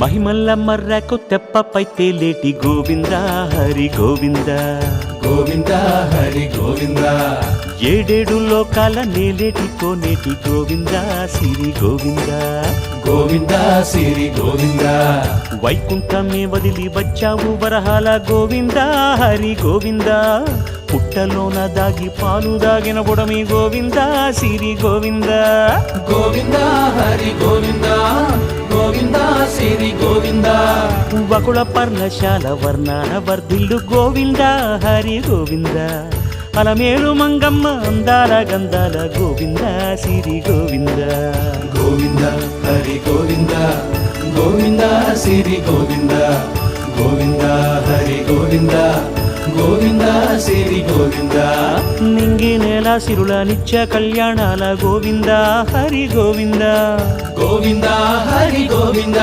మహిమల్ల మర్రకు తెప్పపై తేలేటి గోవింద హరి గోవింద గోవింద హరి గోవింద ఏడేడు లోకాల నేలేటి కోనేటి గోవింద సిరి గోవింద గోవింద సిరి గోవింద వైకుంఠమే వదిలి వచ్చావు వరహాల గోవింద హరి గోవింద పుట్టలోన దాగి పాలు దాగిన బుడమి గోవింద సిరి గోవింద గోవింద హరి గోవింద గోవింద సిరి గోవింద వకుళ పర్ణశాల వర్ణాన వర్ధిల్లు గోవింద హరి గోవింద అలమేలు మంగమ్మ అందాల గంధాల గోవింద సిరి గోవింద గోవింద హరి గోవింద గోవింద సిరి గోవింద గోవింద హరి గోవింద గోవింద సిరి గోవింద నింగి నేల సిరుల నిత్య కళ్యాణాల గోవింద హరి గోవింద గోవింద హరి గోవింద